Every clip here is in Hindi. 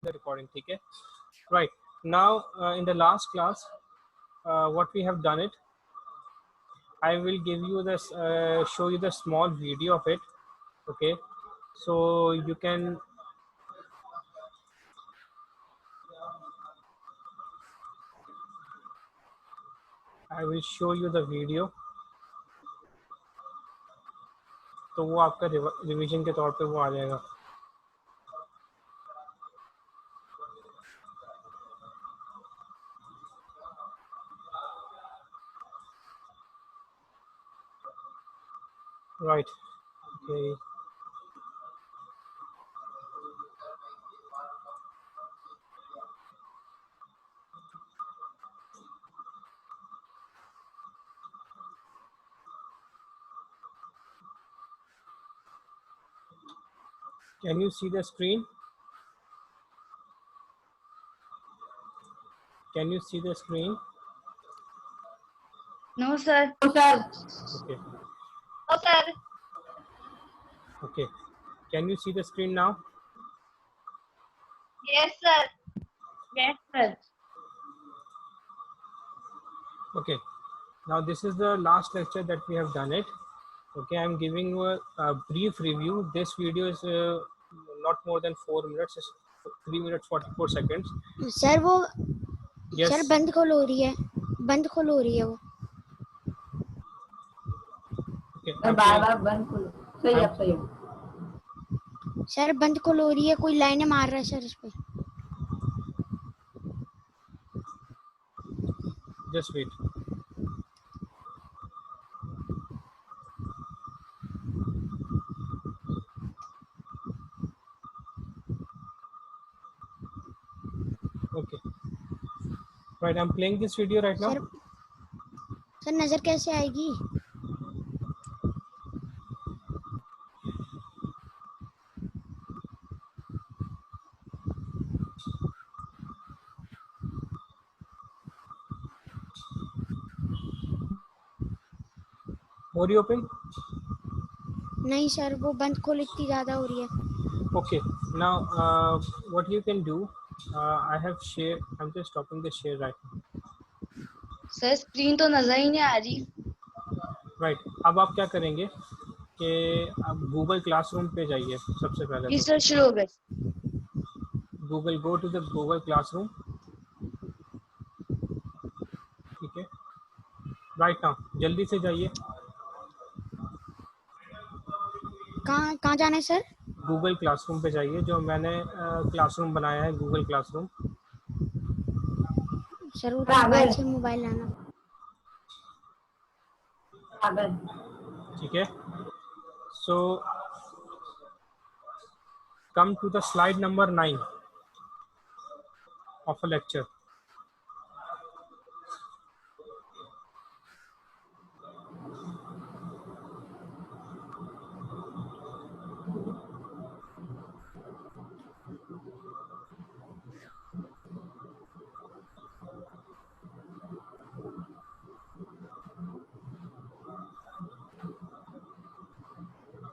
the recording. ठीक है? Right. Now in the last class, what we have done it, I will give you this, show you the small video of it. Okay, so you can I will show you the video. तो वो आपका रिवीजन के तौर पे वो आ जाएगा. Right. Okay. Can you see the screen? Can you see the screen? No, sir. No, sir. Okay. No, sir. Okay. Can you see the screen now? Yes, sir. Yes, sir. Okay. Now this is the last lecture that we have done it. Okay, I'm giving you a brief review. This video is not more than 4 minutes. It's 3 minutes 44 seconds. Sir वो Yes. सर बंद खोल हो रही है वो. Okay. बार-बार बंद खोलो. सही है. सर बंद खोल हो रही है, कोई लाइनें मार रहा है सर इस पे. Just wait. Okay. Right, I'm playing this video right now. Sir नजर कैसे आएगी? More you open? नहीं सर, वो बंद खोल इतनी ज्यादा हो रही है. Okay. Now what you can do, I have shared. I'm just stopping the share right now. Sir screen तो नजर ही नहीं आ रही. Right. अब आप क्या करेंगे कि आप गूगल क्लासरूम पे जाइए सबसे पहले. जी सर, शुरू हो गए. Google, go to the Google classroom. ठीक है, राइट नाउ जल्दी से जाइए. कहाँ जाना है सर? गूगल क्लासरूम पे जाइए, जो मैंने क्लासरूम बनाया है, गूगल क्लासरूम. सर वो मोबाइल से मोबाइल लाना. ठीक है, so come to the slide number 9 of a lecture.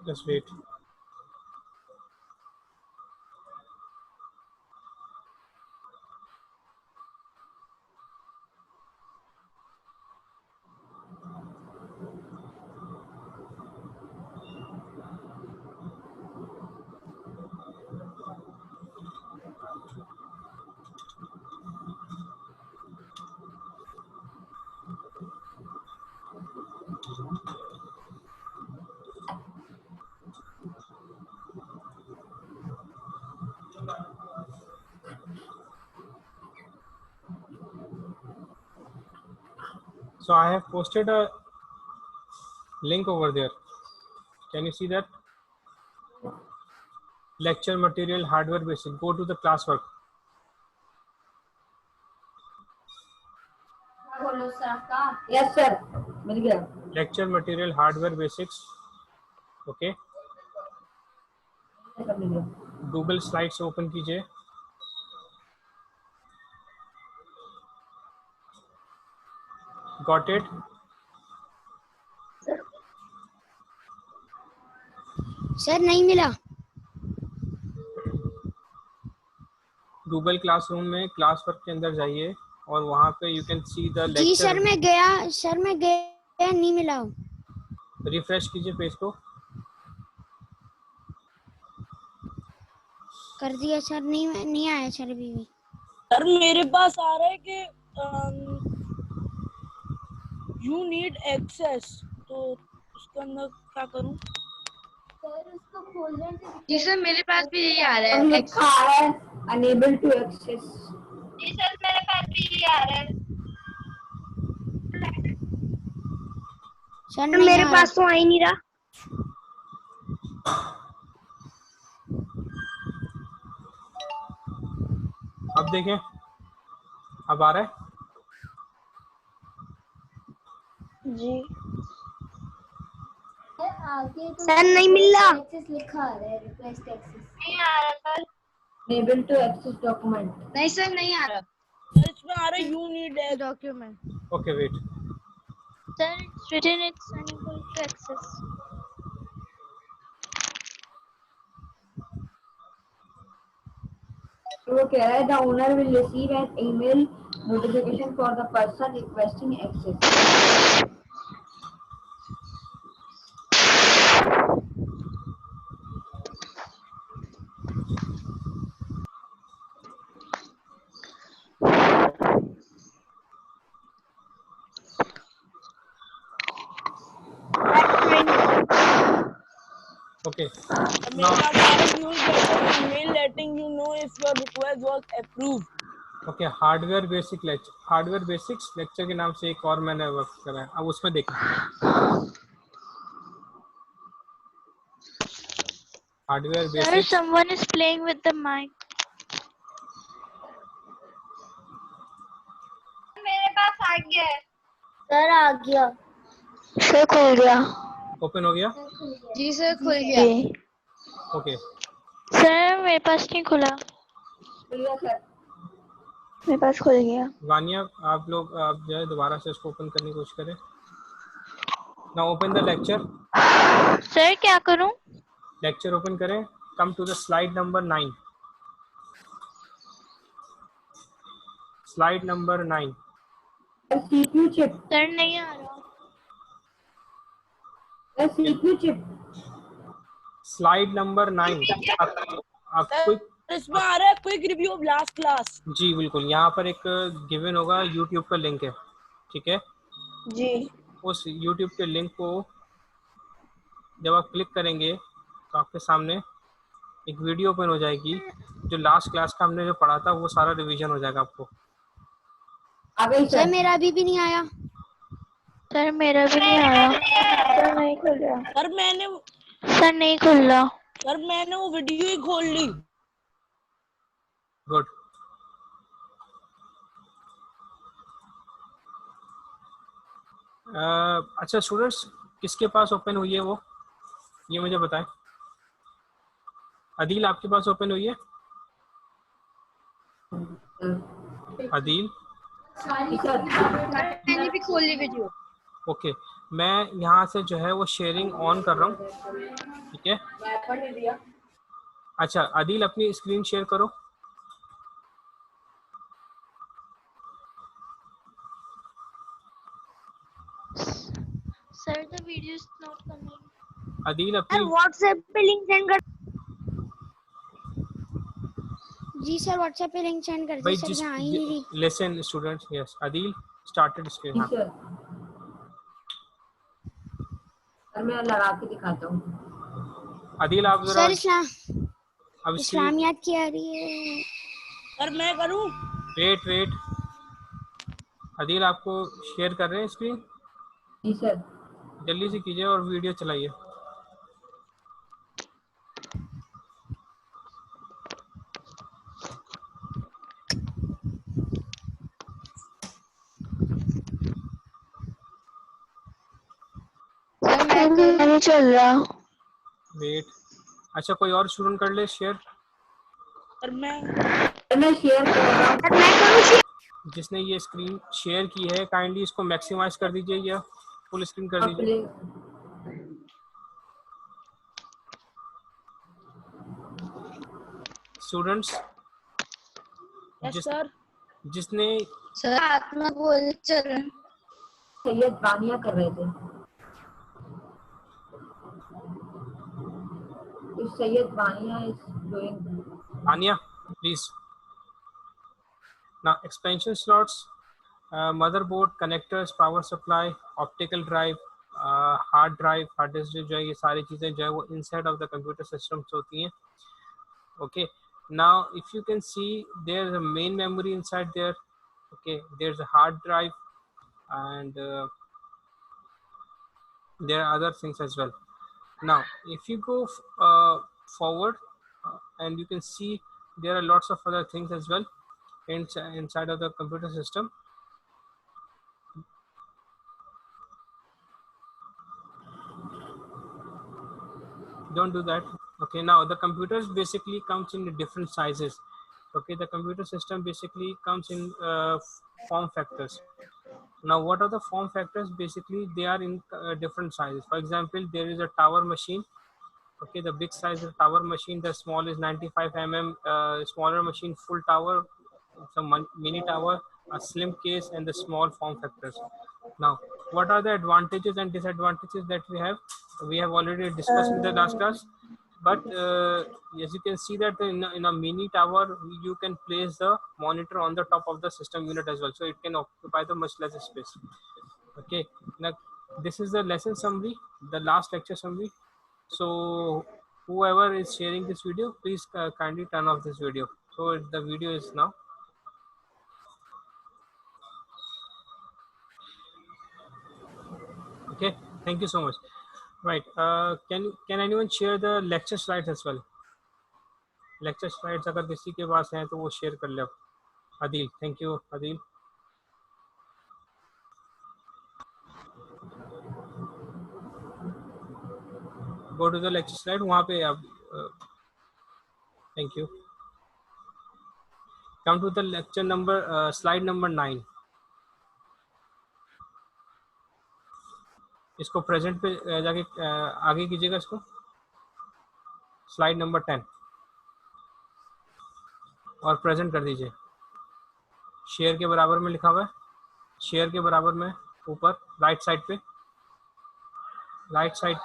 Just wait. So I have posted a link over there. Can you see that? Lecture material hardware basic. Go to the classwork. Yes sir. मिल गया. Lecture material hardware basics. Okay. Google Slides open कीजिए. Got it? सर नहीं मिला. गूगल क्लासरूम में क्लास वर्क के अंदर जाइए और वहाँ पे यू कैन सी द जी सर लेक्चर। मैं गया नहीं मिला हूँ। रिफ्रेश कीजिए पेज को। कर दिया सर, नहीं आया सर अभी भी। सर मेरे पास आ रहा है कि यू नीड एक्सेस, तो उसके अंदर क्या करूं? जी सर मेरे पास भी यही आ रहा और है। लिखा है अनेबल टू एक्सेस। जी सर मेरे पास भी यही आ रहा है। सर नहीं मेरे आ पास तो आ ही नहीं रहा। अब देखें, अब आ रहा है। जी सर नहीं मिल रहा। नहीं आ रहा sir. Unable to access document. नहीं सर नहीं आ रहा। सर इसमें आ रहा है you need document. Okay wait. Sir, it's written it's unable to access. वो कह रहा है the owner will receive an email notification for the person requesting access. Okay मेरे पास आ रहा है you will get an email letting you know if your request was approved. Okay, hardware basic lecture, hardware basics lecture के नाम से एक और मैंने वर्क करा है। अब उसमें देखें, hardware Sir, basics. someone is playing with the mic. मेरे पास आ गया है। सर आ गया। Sir, खुल गया। ओपन हो गया। जी सर खुल गया। जी। ओके सर मेरे पास नहीं खुला। सर मेरे पास खुल गया। वानिया, आप लोग आप जो है दोबारा से इसको ओपन करने की कोशिश करें। Now open the lecture. Sir क्या करूं? लेक्चर ओपन करें। Come to the slide number 9। Slide number 9। CPU chip. Sir नहीं आ रहा। CPU chip. Slide number 9। आप क्विक, सर इसमें आ रहा है quick review of last class. जी बिल्कुल, यहाँ पर एक गिवन होगा, यूट्यूब का लिंक है, ठीक है। जी उस यूट्यूब के लिंक को जब आप क्लिक करेंगे तो आपके सामने एक वीडियो ओपन हो जाएगी। जो लास्ट क्लास का हमने जो पढ़ा था वो सारा रिवीजन हो जाएगा आपको। आ गई सर मेरा अभी भी नहीं आया। सर मेरा भी नहीं आया। सर नहीं खुल रहा। सर नहीं खुल रहा। सर मैंने वो वीडियो ही खोल ली। गुड। अच्छा स्टूडेंट्स, किसके पास ओपन हुई है वो, ये मुझे बताएं। अदील आपके पास ओपन हुई है? अदील, मैंने भी खोल ली वीडियो। ओके। मैं यहाँ से जो है वो शेयरिंग ऑन कर रहा हूँ, ठीक है। अच्छा अदील, अपनी स्क्रीन शेयर करो। Sir, the video is not coming. Adeel अपनी, व्हाट्सएप पे लिंक सेंड कर। जी सर व्हाट्सएप पे लिंक सेंड कर भाई दी सर, जिस, यहाँ आ ही नहीं रही। Listen students, yes Adeel started screen. हाँ सर मैं लगा के दिखाता हूँ। अदील आप जरा सर अब इस्लामियात की आ रही है। सर मैं करूँ? वेट अदील आपको शेयर कर रहे हैं स्क्रीन, जी सर। जल्दी से कीजिए और वीडियो चलाइए। सर नहीं चल रहा। वेट, अच्छा कोई और स्टूडेंट कर ले शेयर। सर मैं शेयर कर रहा हूँ। जिसने ये स्क्रीन शेयर की है काइंडली इसको मैक्सिमाइज कर दीजिए या फुल स्क्रीन कर दीजिए। Students yes sir. जिसने सर हाथ में गोली चल रहे हैं। सैयद बानिया कर रहे थे। If Sayyid Bania is doing Anya, please. Now expansion slots, motherboard, connectors, power supply, optical drive, hard drive, hard disk जो है ये सारी चीजें जो है वो inside of the computer systems होती हैं. Okay. Now if you can see there's a main memory inside there. Okay. There's a hard drive and there are other things as well. Now if you go forward and you can see there are lots of other things as well inside of the computer system. Don't do that. Okay, now the computers basically comes in different sizes. Okay, the computer system basically comes in form factors. Now what are the form factors? Basically they are in different sizes. For example, there is a tower machine. Okay, the big size is tower machine, the small is 95 mm, smaller machine full tower, some mini tower, a slim case, and the small form factors. Now what are the advantages and disadvantages that we have? We have already discussed in the last class, but as you can see that in a mini tower you can place the monitor on the top of the system unit as well, so it can occupy the much less space. Okay, now this is the lesson summary, the last lecture summary. So whoever is sharing this video, please kindly turn off this video. So the video is now. Okay, thank you so much. Right, can anyone share the lecture slides as well? Lecture slides अगर किसी के पास हैं तो वो शेयर कर ले. Adil, thank you Adil. Go to the lecture slide, वहाँ पे आप thank you. Come to the lecture number, slide number 9. इसको प्रेजेंट पे जाके आगे कीजिएगा इसको. स्लाइड नंबर 10 और प्रेजेंट कर दीजिए. शेयर के बराबर में लिखा हुआ है, शेयर के बराबर में ऊपर राइट साइड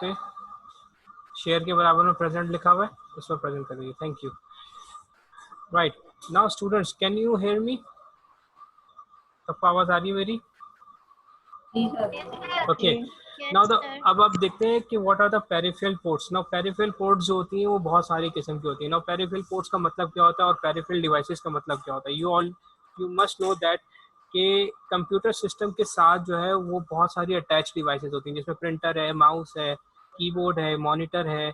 पे शेयर के बराबर में प्रेजेंट लिखा हुआ है, इस पर प्रेजेंट कर दीजिए. Thank you. Right, now students, can you hear me? सबको आवाज आ रही है मेरी? ओके. नाउ अब आप देखते हैं कि what are the peripheral ports. Now peripheral ports जो होती हैं वो बहुत सारी किस्म की होती हैं. नाउ पेरिफेरल पोर्ट्स का मतलब क्या होता है और पेरिफेरल डिवाइसेस का मतलब क्या होता है? यू मस्ट नो दैट कि कंप्यूटर सिस्टम के साथ जो है वो बहुत सारी अटैच डिवाइसेस होती हैं, जिसमें प्रिंटर है, माउस है, कीबोर्ड है, मॉनिटर है,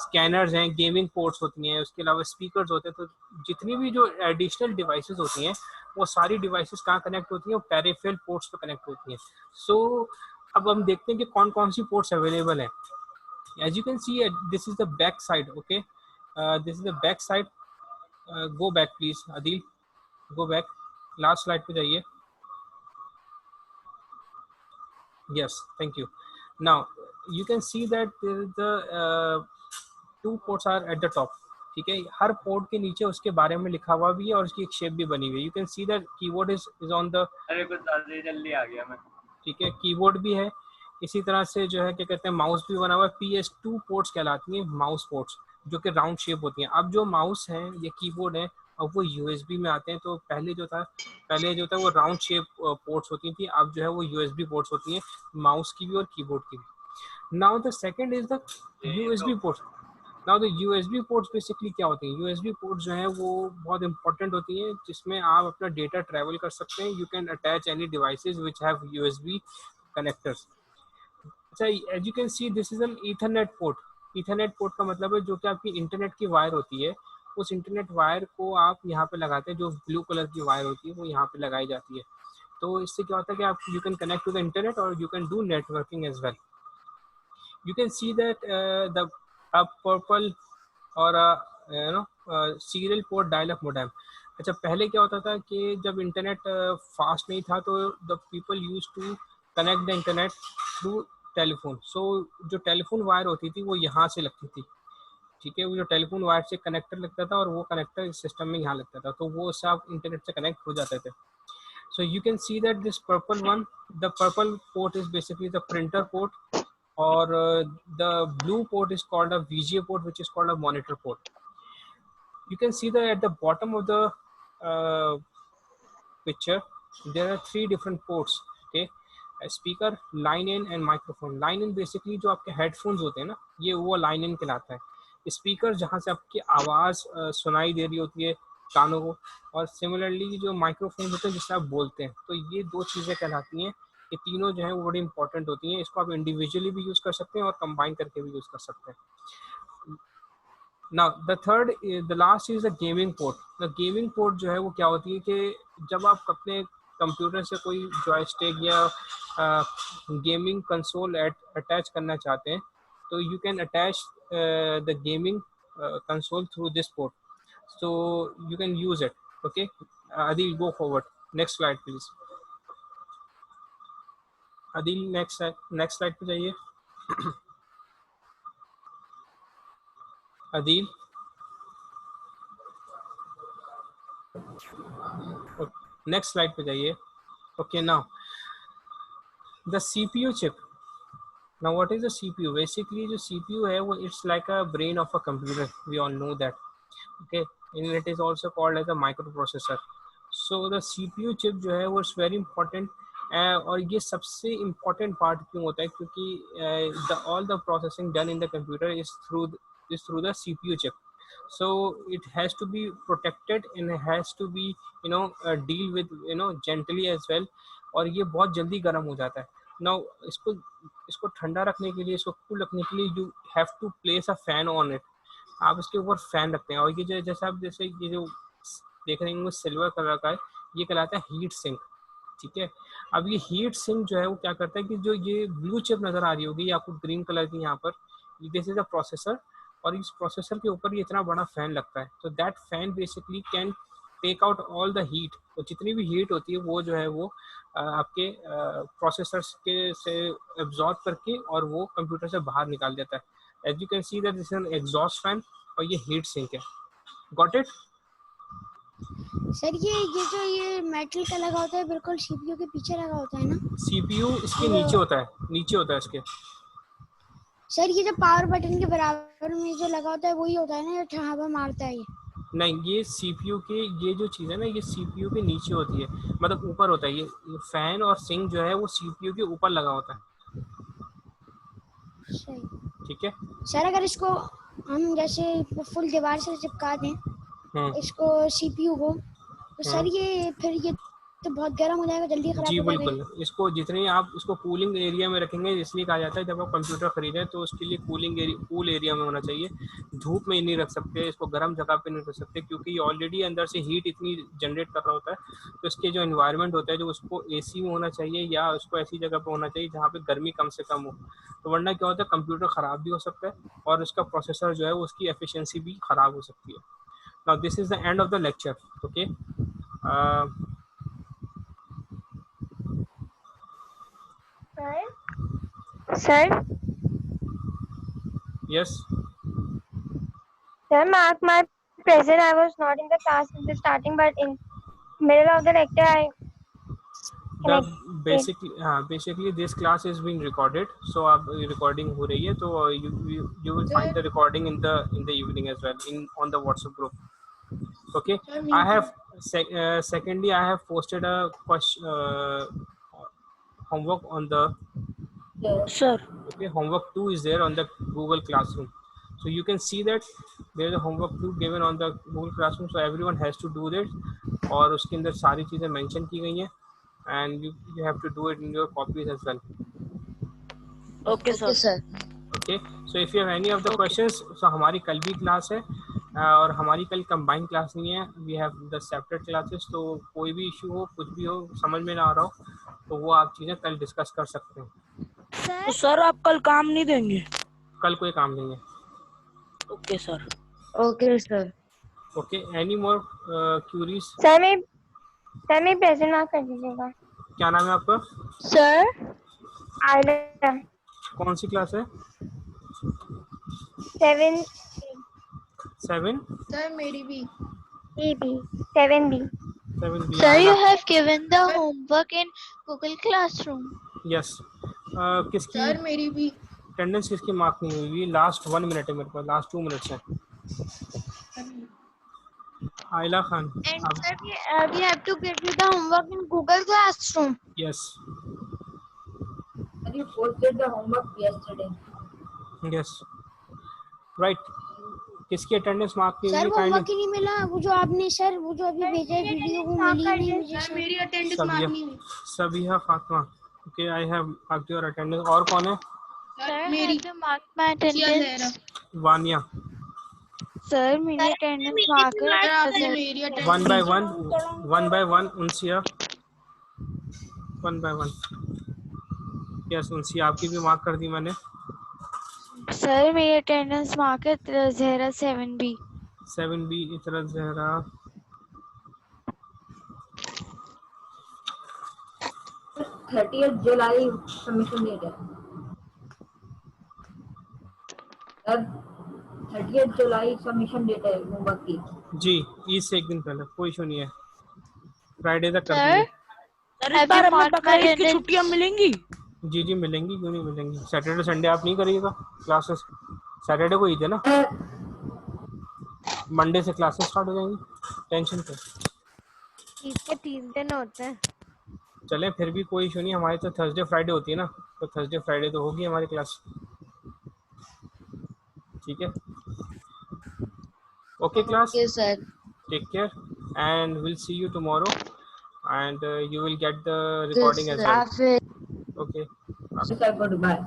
स्कैनर्स हैं, गेमिंग पोर्ट्स होती हैं, उसके अलावा स्पीकर्स होते हैं. तो जितनी भी जो एडिशनल डिवाइसेस होती हैं वो सारी डिवाइसेस कहाँ कनेक्ट होती हैं? वो पेरिफेरल पोर्ट्स पे कनेक्ट होती हैं. सो अब हम देखते हैं कि कौन कौन सी पोर्ट्स अवेलेबल हैं. As you can see this is the back side. Okay, this is the back side. Go back please Adil, go back, last slide पे जाइए. Yes, thank you. Now you can see that the two ports are at the top. ठीक है, हर पोर्ट के नीचे उसके बारे में लिखा हुआ भी है और उसकी एक शेप भी बनी हुई है. You can see that keyboard is on the, अरे कुछ जल्दी आ गया मैं. ठीक है, कीबोर्ड भी है. इसी तरह से जो है क्या कहते हैं, माउस भी बना हुआ है. PS2 पोर्ट्स कहलाती हैं, माउस पोर्ट्स, जो कि राउंड शेप होती हैं. अब जो माउस हैं, ये कीबोर्ड है, अब वो USB में आते हैं. तो पहले जो था वो राउंड शेप पोर्ट्स होती थी, अब जो है वो USB पोर्ट्स होती हैं, माउस की भी और कीबोर्ड की भी. Now the second is the USB ports. Now the USB ports basically क्या होती हैं? USB ports जो हैं वो बहुत important होती हैं, जिसमें आप अपना डेटा ट्रैवल कर सकते हैं. You can attach any devices which have USB connectors. अच्छा, as you can see this is an Ethernet port. Ethernet port का मतलब है जो कि आपकी इंटरनेट की वायर होती है, उस इंटरनेट वायर को आप यहाँ पे लगाते हैं. जो ब्लू कलर की वायर होती है वो यहाँ पे लगाई जाती है. तो इससे क्या होता है कि आप you can connect to the internet और you can do networking as well. You can see that the purple or serial port dial-up modem. अच्छा, पहले क्या होता था कि जब इंटरनेट फास्ट नहीं था तो the people used to connect the internet through telephone. So जो टेलीफोन वायर होती थी वो यहाँ से लगती थी. ठीक है, वो जो टेलीफोन वायर से कनेक्टर लगता था और वो कनेक्टर इस सिस्टम में यहाँ लगता था, तो वो उससे आप इंटरनेट से कनेक्ट हो जाते थे. So you can see that this purple one, the purple port is basically the printer port, or the blue port is called a VGA port, which is called a monitor port. You can see that at the bottom of the picture there are 3 different ports. Okay, a speaker, line in and microphone. Line in basically जो आपके headphones होते हैं ना, ये वो line in कहलाता है. स्पीकर जहाँ से आपकी आवाज़ सुनाई दे रही होती है कानों को, और सिमिलरली जो माइक्रोफोन होते हैं जिससे आप बोलते हैं, तो ये 2 चीज़ें कहलाती हैं. ये तीनों जो है वो बड़ी इंपॉर्टेंट होती हैं. इसको आप इंडिविजुअली भी यूज़ कर सकते हैं और कंबाइन करके भी यूज़ कर सकते हैं. Now the last is the gaming port. The gaming port जो है वो क्या होती है कि जब आप अपने कंप्यूटर से कोई जॉयस्टिक या गेमिंग कंसोल अटैच करना चाहते हैं, तो you can attach the gaming console through this port, so you can use it. Okay, Adil, go forward. Next slide please. Adil, next slide पे जाइए. Adil, next slide पे जाइए. Okay, now the CPU chip. Now what is the CPU? Basically जो CPU है वो it's like a brain of a computer. We all know that. Okay, and it is also called as a microprocessor. So the CPU chip जो है वो is very important. और ये सबसे important part क्यों होता है, क्योंकि all the processing done in the computer is through the CPU chip. So it has to be protected and it has to be deal with gently as well. और ये बहुत जल्दी गर्म हो जाता है. Now इसको ठंडा रखने के लिए, इसको कूल रखने के लिए you have to place a fan on it. आप इसके ऊपर फैन रखते हैं, और ये जो जैसे आप ये जो देख रहे हैं सिल्वर कलर का है, ये कहलाता है हीट सिंक. ठीक है, अब ये हीट सिंक जो है वो क्या करता है कि जो ये ब्लू चिप नज़र आ रही होगी आपको ग्रीन कलर की यहाँ पर, दिस इज अ प्रोसेसर, और इस प्रोसेसर के ऊपर ये इतना बड़ा फैन लगता है. तो that fan basically can take out all the heat. तो जितनी भी हीट होती है वो जो है वो आपके प्रोसेसर के से एब्जॉर्ब करके और वो कंप्यूटर से बाहर निकाल देता है. As you can see that this is an exhaust fan और ये heat sink है. Got it? सर ये मेटल का लगा होता है बिल्कुल सीपीयू के पीछे लगा होता है ना? सीपीयू इसके नीचे होता है इसके. सर ये जो पावर बटन के बराबर में जो लगा होता है वही होता है ना, जो हवा मारता है? ये नहीं, ये सीपीयू के ये जो चीज़ है ना, ये सीपीयू के नीचे होती है, मतलब ऊपर होता है. ये फैन और सिंक जो है वो सीपीयू के ऊपर लगा होता है. ठीक है सर, अगर इसको हम जैसे फुल दीवार से चिपका दें इसको सीपीयू को, तो सर ये फिर ये तो बहुत गर्म हो जाएगा, जल्दी खराब हो जाएगा. जी बिल्कुल. इसको जितने आप इसको कूलिंग एरिया में रखेंगे, इसलिए कहा जाता है जब आप कंप्यूटर खरीदें तो उसके लिए कूल एरिया में होना चाहिए. धूप में नहीं रख सकते इसको, गर्म जगह पे नहीं रख सकते, क्योंकि ये ऑलरेडी अंदर से हीट इतनी जनरेट कर रहा होता है. तो इसके जो एनवायरनमेंट होता है जो उसको एसी में होना चाहिए या उसको ऐसी जगह पर होना चाहिए जहाँ पे गर्मी कम से कम हो. तो वरना क्या होता है, कंप्यूटर ख़राब भी हो सकता है और उसका प्रोसेसर जो है उसकी एफिशिएंसी भी ख़राब हो सकती है. Now this is the end of the lecture. Okay, Sir? Yes. Sir, mark my present. I was not in the class in the starting, but in middle of the lecture, basically this class is being recorded. So recording हो रही है, तो you will find the recording in the evening as well on the WhatsApp group. Okay. I have secondly I have posted a question, homework on the. Yes, sir. Okay, homework 2 is there on the Google Classroom. So you can see that there is a homework 2 given on the Google Classroom. So everyone has to do this. और उसके अंदर सारी चीज़ें मेंशन की गई हैं, and you have to do it in your copies as well. Okay, sir. Okay. So if you have any of the questions, so हमारी कल भी क्लास है और हमारी कल कंबाइन क्लास नहीं है. We have the separate classes. तो कोई भी इशू हो, कुछ भी हो, समझ में ना आ रहा हो, तो वो आप चीज़ें कल डिस्कस कर सकते हैं. तो सर आप कल काम नहीं देंगे? कल कोई काम नहीं है. Okay sir. Okay sir. Okay, any more queries? Sir मैं प्रेजेंट मार्क कर दीजिएगा. क्या नाम है आपका? सर आयला. कौन सी क्लास है? 7. 7? सर मेरी भी 7B. 7B. Sir, you have given the homework in Google Classroom. Yes. किसकी सर मेरी भी अटेंडेंस किसकी मार्क नहीं हुई? लास्ट 1 मिनट है मेरे पास, लास्ट 2 मिनट्स है। आयला Khan. And sir, we have to give you the homework in Google Classroom. Yes. And you posted the homework yesterday. Yes. Right. किसकी अटेंडेंस मार्क नहीं सर हुई? वो होमवर्क ही नहीं मिला, वो जो आपने सर वो जो अभी भेजा है वीडियो वो मिली नहीं मुझे सर सर. मेरी अटेंडेंस मार्क नहीं हुई Sabiya Fatima. Okay, I have marked your attendance. और कौन है? Sir, मेरी have you marked my attendance? Vaniya. Sir, मेरी attendance mark है. सर आपने मेरी अटेंडेंस 1 by 1 उनसिया 1 by 1। यस उनसिया, आपकी भी मार्क कर दी मैंने। Sir, मेरी attendance mark है ज़हरा 7B. 7B इतरा Zahra. Sir, 30th July submission date है। Sir 30th July submission date है होमवर्क की। जी, ईद से एक दिन पहले, कोई इशू नहीं है, फ्राइडे तक कर Sir, देंगे। सर इस बार हमें बकरीद की छुट्टियां मिलेंगी? जी जी मिलेंगी, क्यों नहीं मिलेंगी। सैटरडे संडे आप नहीं करिएगा क्लासेस? सैटरडे को ईद है ना, मंडे से क्लासेस स्टार्ट हो जाएंगी, टेंशन पे। इसके 3 दिन होते हैं। चलें फिर भी कोई इशू नहीं, हमारी तो थर्सडे फ्राइडे होती है ना, तो थर्सडे फ्राइडे तो होगी हमारी क्लास। ठीक है, okay class, sir take care and will see you tomorrow and you will get the recording as well. Okay. Sir, goodbye.